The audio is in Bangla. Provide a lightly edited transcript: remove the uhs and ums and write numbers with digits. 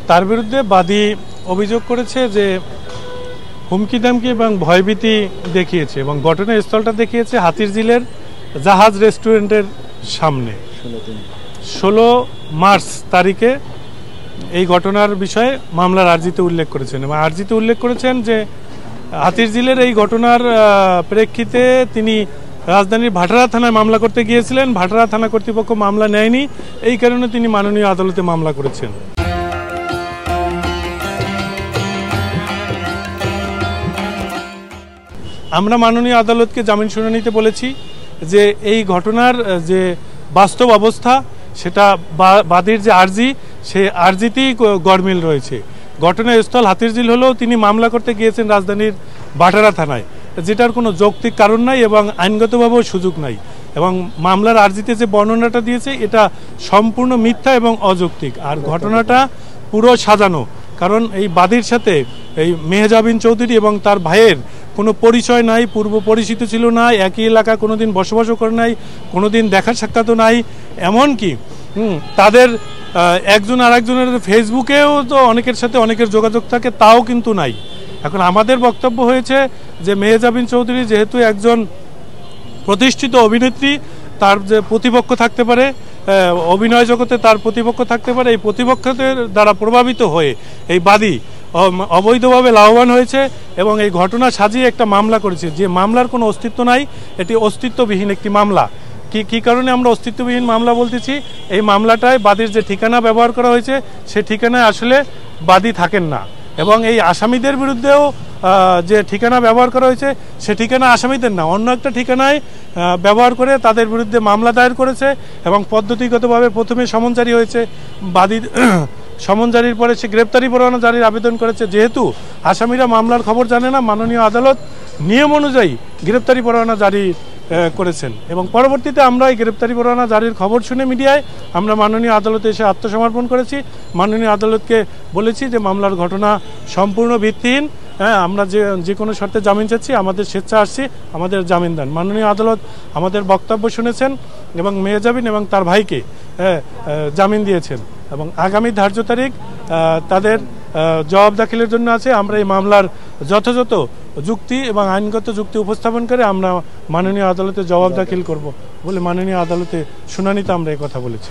তার বিরুদ্ধে বাদী অভিযোগ করেছে যে হুমকি দামকি এবং ভয়ভীতি দেখিয়েছে এবং ঘটনাস্থলটা দেখিয়েছে হাতিরঝিলের জাহাজ রেস্টুরেন্টের সামনে 16 মার্চ তারিখে এই ঘটনার বিষয়ে মামলার আর্জিতে উল্লেখ করেছেন এবং আর্জিতে উল্লেখ করেছেন যে হাতিরঝিলের এই ঘটনার প্রেক্ষিতে তিনি রাজধানীর ভাটারা থানায় মামলা করতে গিয়েছিলেন। ভাটারা থানা কর্তৃপক্ষ মামলা নেয়নি, এই কারণে তিনি মাননীয় আদালতে মামলা করেছেন। আমরা মাননীয় আদালতকে জামিন শুনানিতে বলেছি যে এই ঘটনার যে বাস্তব অবস্থা সেটা বাদীর যে আর্জি সে আর্জিতেই গড়মিল রয়েছে। ঘটনাস্থল হাতিরঝিল হলেও তিনি মামলা করতে গিয়েছেন রাজধানীর ভাটারা থানায়, যেটার কোনো যৌক্তিক কারণ নাই এবং আইনগতভাবেও সুযোগ নাই এবং মামলার আর্জিতে যে বর্ণনাটা দিয়েছে এটা সম্পূর্ণ মিথ্যা এবং অযৌক্তিক। আর ঘটনাটা পুরো সাজানো, কারণ এই বাদীর সাথে এই মেহজাবিন চৌধুরী এবং তার ভাইয়ের কোনো পরিচয় নাই, পূর্ব পরিচিত ছিল না, একই এলাকা কোনোদিন বসবাসও করে নাই, কোনোদিন দেখা সাক্ষাৎও নাই। এমনকি তাদের একজন আর একজনের ফেসবুকেও তো অনেকের সাথে অনেকের যোগাযোগ থাকে, তাও কিন্তু নাই। এখন আমাদের বক্তব্য হয়েছে যে মেহজাবিন চৌধুরী যেহেতু একজন প্রতিষ্ঠিত অভিনেত্রী, তার যে প্রতিপক্ষ থাকতে পারে, অভিনয় জগতে তার প্রতিপক্ষ থাকতে পারে, এই প্রতিপক্ষদের দ্বারা প্রভাবিত হয়ে এই বাদী অবৈধভাবে লাভবান হয়েছে এবং এই ঘটনা সাজিয়ে একটা মামলা করেছে, যে মামলার কোনো অস্তিত্ব নাই, এটি অস্তিত্ববিহীন একটি মামলা। কি কারণে আমরা অস্তিত্ববিহীন মামলা বলতেছি? এই মামলাটায় বাদীর যে ঠিকানা ব্যবহার করা হয়েছে সে ঠিকানায় আসলে বাদী থাকেন না এবং এই আসামিদের বিরুদ্ধেও যে ঠিকানা ব্যবহার করা হয়েছে সে ঠিকানা আসামিদের না, অন্য একটা ঠিকানায় ব্যবহার করে তাদের বিরুদ্ধে মামলা দায়ের করেছে এবং পদ্ধতিগতভাবে প্রথমে সমন জারি হয়েছে। বাদী সমন জারির পরে সে গ্রেপ্তারি পরোয়ানা জারির আবেদন করেছে। যেহেতু আসামিরা মামলার খবর জানে না, মাননীয় আদালত নিয়ম অনুযায়ী গ্রেপ্তারি পরোয়ানা জারি করেছেন এবং পরবর্তীতে আমরা এই গ্রেপ্তারি পরোয়ানা জারির খবর শুনে মিডিয়ায় আমরা মাননীয় আদালতে এসে আত্মসমর্পণ করেছি। মাননীয় আদালতকে বলেছি যে মামলার ঘটনা সম্পূর্ণ ভিত্তিহীন, আমরা যে কোনো শর্তে জামিন চাচ্ছি, আমাদের স্বেচ্ছা আসছি, আমাদের জামিন দেন। মাননীয় আদালত আমাদের বক্তব্য শুনেছেন এবং মেহজাবিন এবং তার ভাইকে জামিন দিয়েছেন এবং আগামী ধার্য তারিখ তাদের জবাব দাখিলের জন্য আছে। আমরা এই মামলার যথাযথ যুক্তি এবং আইনগত যুক্তি উপস্থাপন করে আমরা মাননীয় আদালতে জবাব দাখিল করব বলে মাননীয় আদালতে শুনানিতে আমরা এই কথা বলেছি।